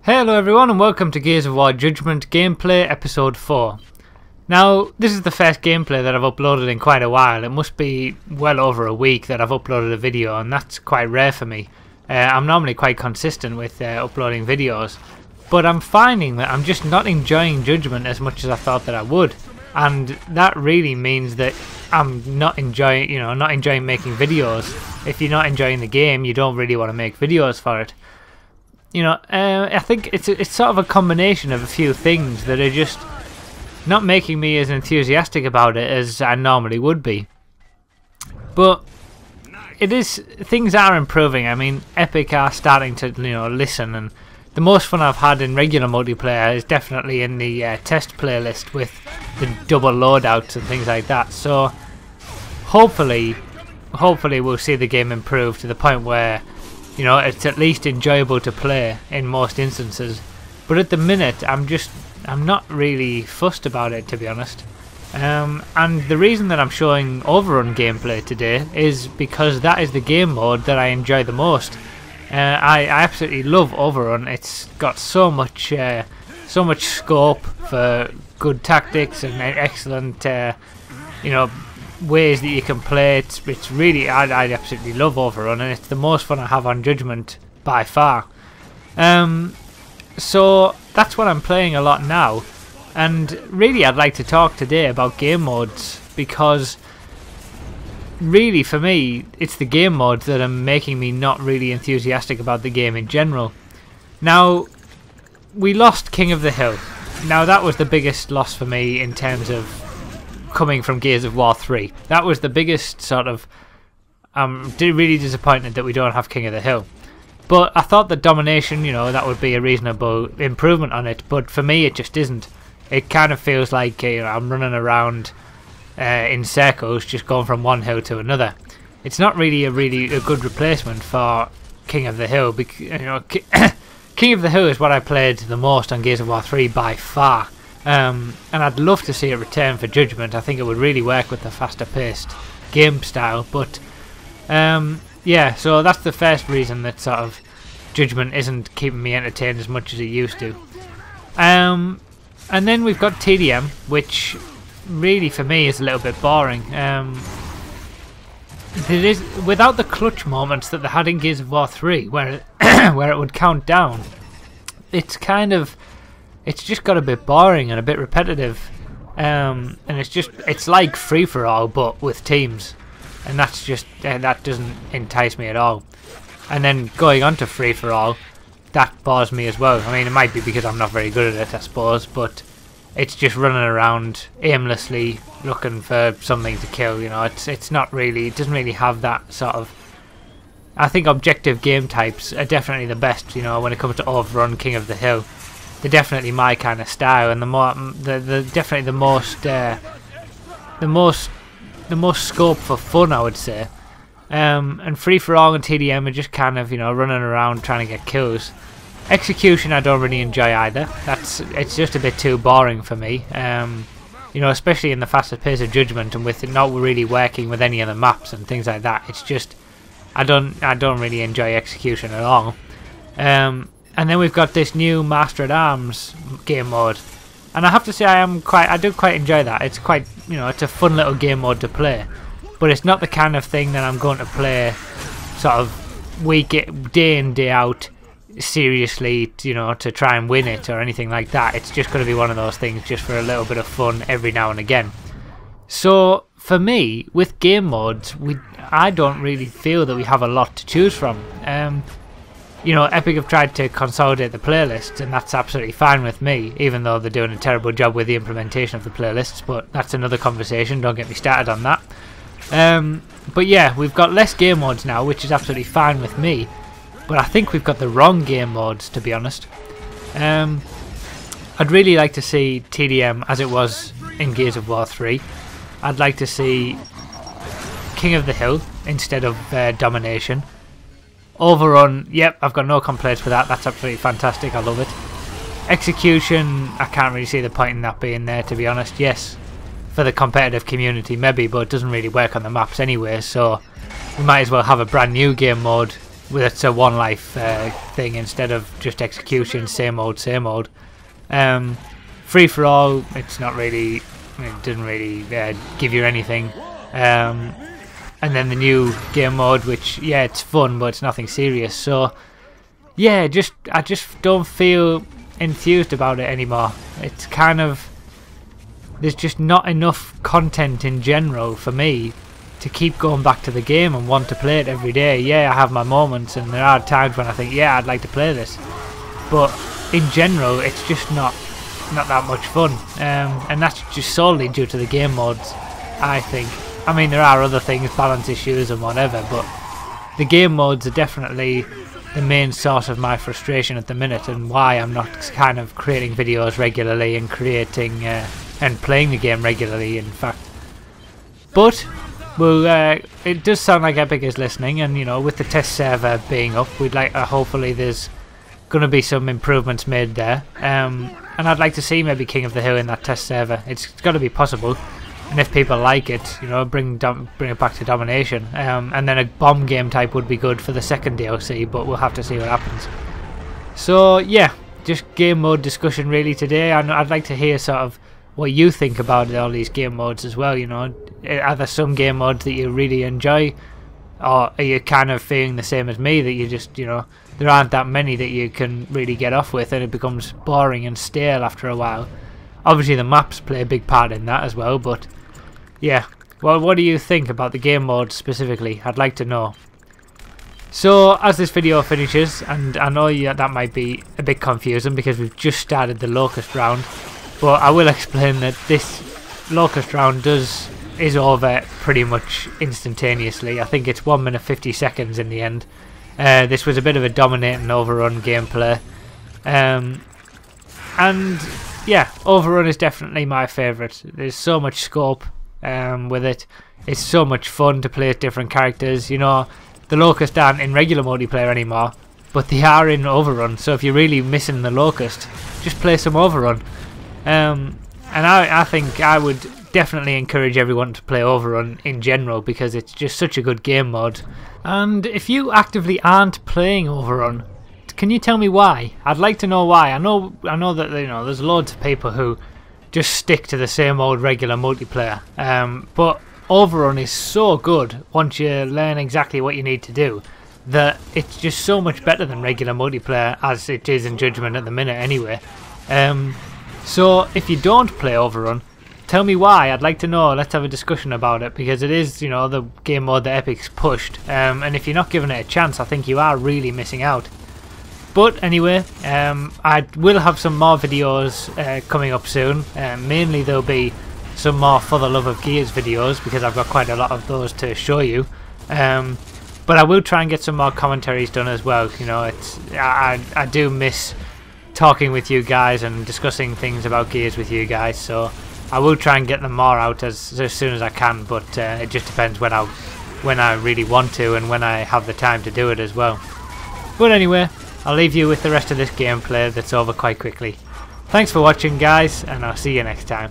Hello everyone and welcome to GoW Judgment Gameplay Episode 4. Now, this is the first gameplay that I've uploaded in quite a while. It must be well over a week that I've uploaded a video, and that's quite rare for me. I'm normally quite consistent with uploading videos, but I'm finding that I'm just not enjoying Judgment as much as I thought that I would. And that really means that I'm not enjoying, making videos. If you're not enjoying the game, you don't really want to make videos for it. I think it's sort of a combination of a few things that are just not making me as enthusiastic about it as I normally would be. But things are improving. I mean, Epic are starting to listen, and the most fun I've had in regular multiplayer is definitely in the test playlist with the double loadouts and things like that. So hopefully we'll see the game improve to the point where it's at least enjoyable to play in most instances. But at the minute, I'm not really fussed about it, to be honest. And the reason that I'm showing OverRun gameplay today is because that is the game mode that I enjoy the most. I absolutely love OverRun. It's got so much scope for good tactics and excellent, ways that you can play. It's really, I absolutely love OverRun, and it's the most fun I have on Judgment by far. So that's what I'm playing a lot now, and really I'd like to talk today about game modes, because really for me it's the game modes that are making me not really enthusiastic about the game in general. Now, we lost King of the Hill. Now that was the biggest loss for me in terms of coming from Gears of War 3. That was the biggest sort of... I'm really disappointed that we don't have King of the Hill. But I thought that domination, that would be a reasonable improvement on it. But for me, it just isn't. It kind of feels like I'm running around in circles, just going from one hill to another. It's not really a good replacement for King of the Hill. Because, King of the Hill is what I played the most on Gears of War 3 by far. And I'd love to see it return for Judgment. I think it would really work with the faster paced game style. But yeah, so that's the first reason that sort of Judgment isn't keeping me entertained as much as it used to. And then we've got TDM, which really for me is a little bit boring. It is without the clutch moments that they had in Gears of War 3, where where it would count down. It's just got a bit boring and a bit repetitive, and it's like free for all but with teams, and that's just that doesn't entice me at all. And then going on to free for all, that bores me as well. I mean, it might be because I'm not very good at it, I suppose, but it's just running around aimlessly looking for something to kill. It's not really, it doesn't really have that sort of. I think objective game types are definitely the best. When it comes to OverRun, King of the Hill. They're definitely my kind of style, and definitely the most scope for fun, I would say. And free for all and TDM are just kind of running around trying to get kills. Execution I don't really enjoy either. It's just a bit too boring for me. Especially in the faster pace of Judgment, and with it not really working with any of the maps and things like that. It's just I don't really enjoy execution at all. And then we've got this new Master at Arms game mode, and I have to say I do quite enjoy that. It's quite it's a fun little game mode to play, but it's not the kind of thing that I'm going to play sort of day in day out seriously to try and win it or anything like that. It's just going to be one of those things just for a little bit of fun every now and again. So for me, with game modes, I don't really feel that we have a lot to choose from. Epic have tried to consolidate the playlists, and that's absolutely fine with me, even though they're doing a terrible job with the implementation of the playlists, but that's another conversation, don't get me started on that. But yeah, we've got less game modes now, which is absolutely fine with me, but I think we've got the wrong game modes, to be honest. I'd really like to see TDM as it was in Gears of War 3. I'd like to see King of the Hill instead of Domination. OverRun, yep, I've got no complaints with that. That's absolutely fantastic. I love it. Execution, I can't really see the point in that being there, to be honest. Yes, for the competitive community maybe, but it doesn't really work on the maps anyway, so we might as well have a brand new game mode it's a one life thing instead of just execution, same old, same old. Free for all, it's not really, it doesn't really give you anything. And then the new game mode, which yeah, it's fun, but it's nothing serious. So yeah, I just don't feel enthused about it anymore. It's kind of, there's just not enough content in general for me to keep going back to the game and want to play it every day. Yeah, I have my moments, and there are times when I think, yeah, I'd like to play this, but in general, it's just not that much fun. And that's just solely due to the game modes, I think. I mean, there are other things, balance issues and whatever, but the game modes are definitely the main source of my frustration at the minute, and why I'm not kind of creating videos regularly and creating and playing the game regularly, in fact. But well, it does sound like Epic is listening, and you know, with the test server being up, we'd like hopefully there's going to be some improvements made there, and I'd like to see maybe King of the Hill in that test server. It's got to be possible, and if people like it, you know, bring it back to domination. And then a bomb game type would be good for the second DLC, but we'll have to see what happens. So yeah, just game mode discussion really today. I'd like to hear sort of what you think about all these game modes as well. You know, are there some game modes that you really enjoy, or are you kind of feeling the same as me, that you just, you know, there aren't that many that you can really get off with, and it becomes boring and stale after a while? Obviously the maps play a big part in that as well, but yeah, well, what do you think about the game modes specifically? I'd like to know. So as this video finishes, and I know that might be a bit confusing because we've just started the Locust round, but I will explain that this Locust round is over pretty much instantaneously. I think it's 1 minute 50 seconds in the end. This was a bit of a dominating OverRun gameplay, and yeah, OverRun is definitely my favourite. There's so much scope with it. It's so much fun to play as different characters. You know, the Locust aren't in regular multiplayer anymore, but they are in OverRun, so if you're really missing the Locust, just play some OverRun. And I think I would definitely encourage everyone to play OverRun in general, because it's just such a good game mode. And if you actively aren't playing OverRun, can you tell me why? I'd like to know why. I know that, you know, there's loads of people who just stick to the same old regular multiplayer, but OverRun is so good once you learn exactly what you need to do, that it's just so much better than regular multiplayer, as it is in Judgment at the minute anyway. So if you don't play OverRun, tell me why. I'd like to know. Let's have a discussion about it, because it is, you know, the game mode that Epic's pushed, and if you're not giving it a chance, I think you are really missing out. But anyway, I will have some more videos coming up soon. Mainly there'll be some more For the Love of Gears videos, because I've got quite a lot of those to show you. But I will try and get some more commentaries done as well. You know, I do miss talking with you guys and discussing things about Gears with you guys, so I will try and get them more out as soon as I can, but it just depends when I really want to, and when I have the time to do it as well. But anyway, I'll leave you with the rest of this gameplay that's over quite quickly. Thanks for watching, guys, and I'll see you next time.